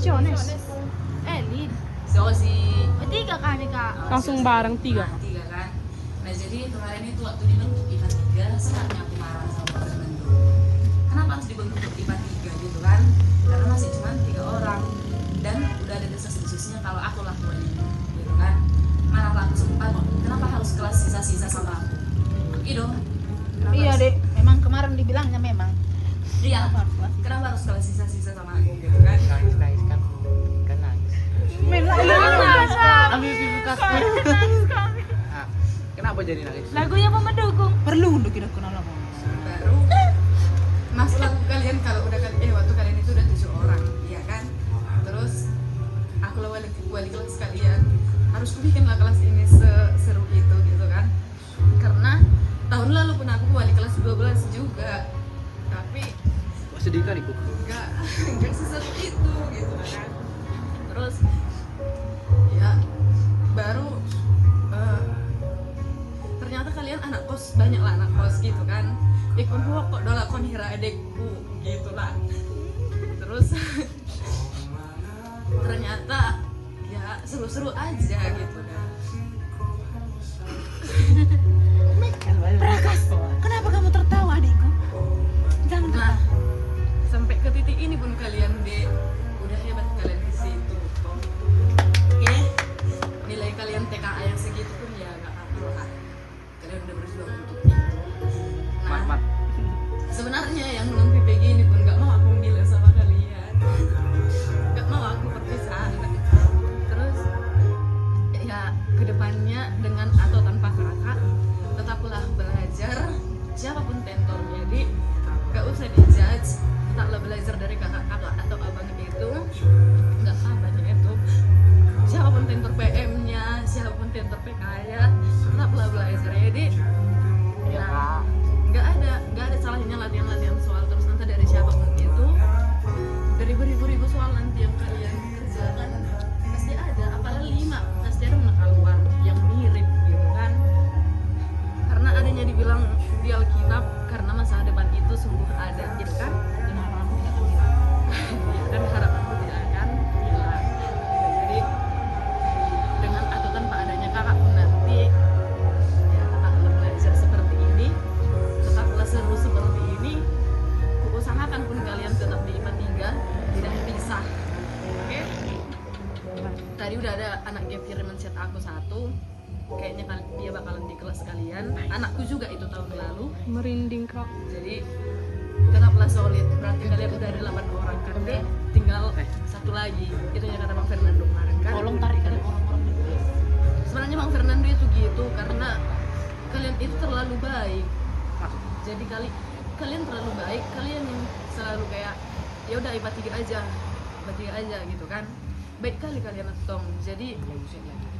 Siones. Elin. Si Bertiga kan nih kak. Langsung bareng 3. tiga kan. Nah jadi kemarin itu waktu dibentuk IPA 3 saatnya aku marah sama Pak Fernando. Kenapa harus dibentuk IPA 3 gitu kan? Karena masih cuma 3 orang dan udah ada desas-desusnya kalau aku lah walinya gitu kan. Marah aku sempat, kenapa harus kelas sisa-sisa sama aku? Gitu. Kenapa Iya harus- dek, memang kemarin dibilangnya memang. Iya. Kenapa harus kelas sisa-sisa sama aku gitu kan? Nangis kan nangis. Ambil pipikas. Ah, kenapa jadi nangis? Lagunya apa mendukung? Perlu untuk kita kenal apa? Baru masalah kalian kalau udah waktu kalian itu udah 7 orang iya kan, terus aku lah wali kelas kalian, harus bikinlah kelas ini seru itu gitu kan, karena tahun lalu pun aku wali kelas 12 juga tapi Kok sedih kali Bu? enggak seseru itu gitu kan. Terus ya baru ternyata kalian anak kos, banyak lah anak kos gitu kan, ikut kok dola kon hira adekku gitu lah. Terus ternyata ya seru-seru aja gitu kan. Prakas, kenapa kamu tertawa adikku? Jangan Nah sampai ke titik ini pun kalian udah hebat kalian di situ. Oke, nilai kalian TKA yang segitu pun ya nggak apa-apa lah. Kalian udah berjuang untuk itu. Nah, Mat. sebenarnya yang belum PPG ini pun nggak mau aku bilang sama kalian, nggak mau aku perpisahan. Terus ya kedepannya dengan atau tanpa kakak tetaplah belajar siapapun tentornya, jadi nggak usah dijudge, tetaplah belajar dari kakak-kakak atau abang itu, nggak apa-apa itu siapapun tentor PM-nya, siapapun tentor PK-nya, tetaplah belajar. Jadi ya nggak ada salahnya latihan soal terus, nanti dari siapapun itu, dari beribu-ribu soal nanti yang kalian kerjakan pasti ada, apalagi 5 pasti ada pengetahuan yang mirip gitu kan, karena adanya dibilang di Alkitab karena masa depan itu sungguh ada gitu kan. Ya, dan harapanku tidak akan hilang. Jadi dengan atau tanpa adanya kakak pun nanti ya tetaplah belajar seperti ini, tetaplah seru seperti ini. Kuusahakan pun kalian tetap di IPA 3 tidak pisah. Oke? Tadi udah ada anak gap kiriman chat aku satu, kayaknya dia bakalan di kelas kalian. Anakku juga itu tahun lalu. Merinding kak. Jadi tetaplah solid. Berarti kalian udah ada 8 orang kan, deh. Tinggal satu lagi. Itu yang kata Bang Fernando kemarin kan. Tolong tarik kalian orang-orang itu. Sebenarnya Bang Fernando itu gitu karena kalian itu terlalu baik. Jadi kalian terlalu baik, kalian yang selalu kayak ya udah IPA 3 aja gitu kan. Baik kali kalian tong. Jadi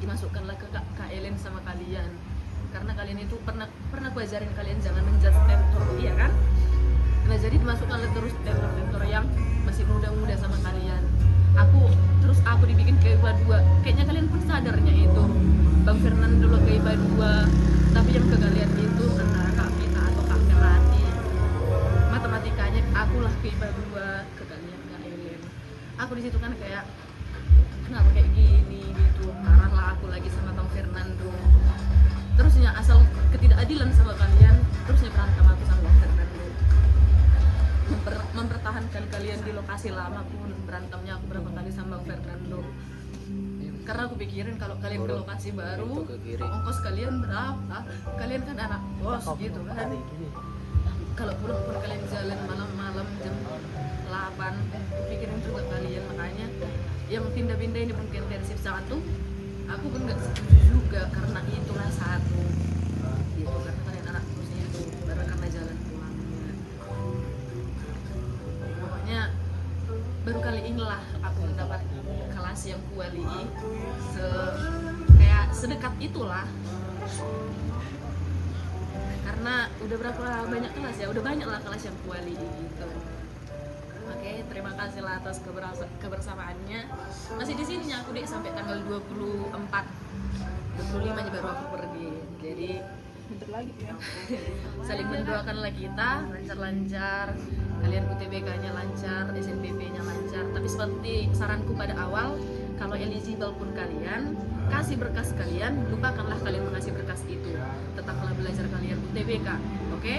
dimasukkanlah ke Kak Ellen sama kalian, karena kalian itu pernah aku ajarin kalian jangan menjudge tentor, iya kan? Nah jadi dimasukkanlah terus tentor yang masih muda-muda sama kalian. Aku dibikin ke IPA 2, kayaknya kalian pun sadarnya itu. Bang Fernando dulu ke IPA 2, tapi yang ke kalian itu antara Kak Vita atau Kak Melati. Matematikanya akulah ke IPA 2, ke kalian Kak Ellen. Aku di situ kan kayak kenapa kayak gini gitu, marahlah aku lagi sama Bang Fernando. Terusnya asal ketidakadilan sama kalian, terusnya berantem aku sama Bang Fernando. Mempertahankan kalian di lokasi lama pun berantemnya aku berapa kali sama Bang Fernando. Karena aku pikirin kalau kalian ke lokasi baru, ongkos kalian berapa? Kalian kan anak bos gitu kan. Kalau pulang pun kalian jalan malam-malam jam 8, aku pikirin juga kalian, makanya yang pindah-pindah ini mungkin dari shift 1 aku pun nggak setuju juga, karena itulah satu gitu, karena kalian anak bosnya itu baru karena jalan pulangnya. Pokoknya baru kali inilah aku mendapat kelas yang kuali kayak sedekat itulah, karena udah berapa banyak kelas ya, udah banyak lah kelas yang kuali gitu. Oke, terima kasih lah atas kebersamaannya. Masih di sini aku dek sampai tanggal 24, 25 aja baru aku pergi. Jadi Bentar lagi ya. saling mendoakanlah kita lancar-lancar kalian UTBK-nya lancar, SNBP-nya lancar. Tapi seperti saranku pada awal, kalau eligible pun kalian kasih berkas kalian, lupakanlah kalian mengasih berkas itu. Tetaplah belajar kalian UTBK, oke?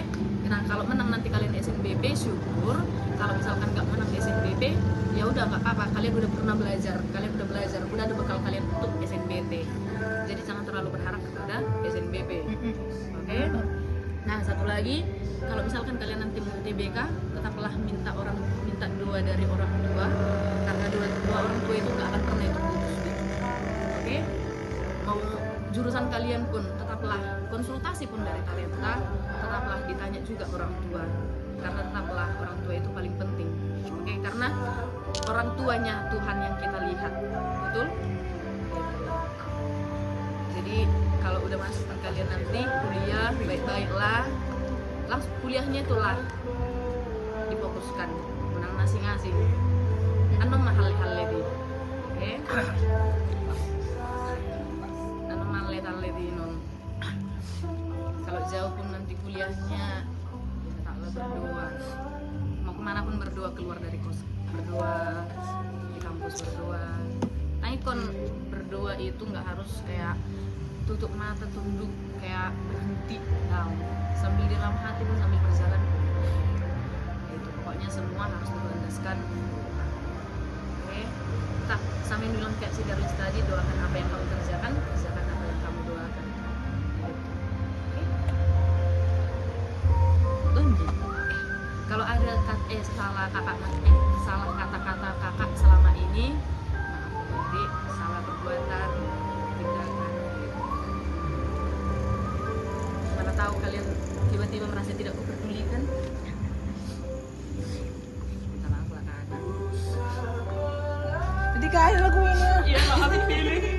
Nah kalau menang nanti kalian SNBP syukur. Kalau misalkan nggak menang SNBP, ya udah nggak apa-apa. Kalian udah pernah belajar, udah ada bekal kalian untuk SNBT. Jadi jangan terlalu berharap kepada SNBP, oke? Nah satu lagi, kalau misalkan kalian nanti mau UTBK, tetaplah minta doa dari orang tua, karena doa orang tua itu nggak akan pernah itu putus, oke? Mau jurusan kalian pun tetaplah konsultasi pun dari talenta, tetaplah ditanya juga orang tua, karena tetaplah orang tua itu paling penting, oke? Karena orang tuanya Tuhan yang kita lihat, betul? Jadi kalau udah masuk kalian nanti kuliah baik-baiklah, langsung kuliahnya itulah difokuskan menang masing-masing. Anu mahal-hal lebih, oke? Anu mahal lebih non. Kalau jauh pun nanti kuliahnya, tetaplah berdoa. Mau kemana pun berdoa, keluar dari kos berdoa, di kampus berdoa. Nah ikon berdoa itu nggak harus kayak tutup mata tunduk kayak berhenti, nah, sambil di dalam hati pun sambil berjalan. Itu pokoknya semua harus berlandaskan. Oke, tak sambil bilang kayak si Darlis tadi, doakan apa yang kamu kerjakan apa yang kamu doakan. Oke. Lanjut. Kalau ada salah kata-kata kakak selama ini, maaf jadi salah perbuatan, tindakan. Mana tahu kalian tiba-tiba merasa tidak kupedulikan. Minta maaf lah kakak. Jadi kayak lagu ini. Iya, maaf pilih.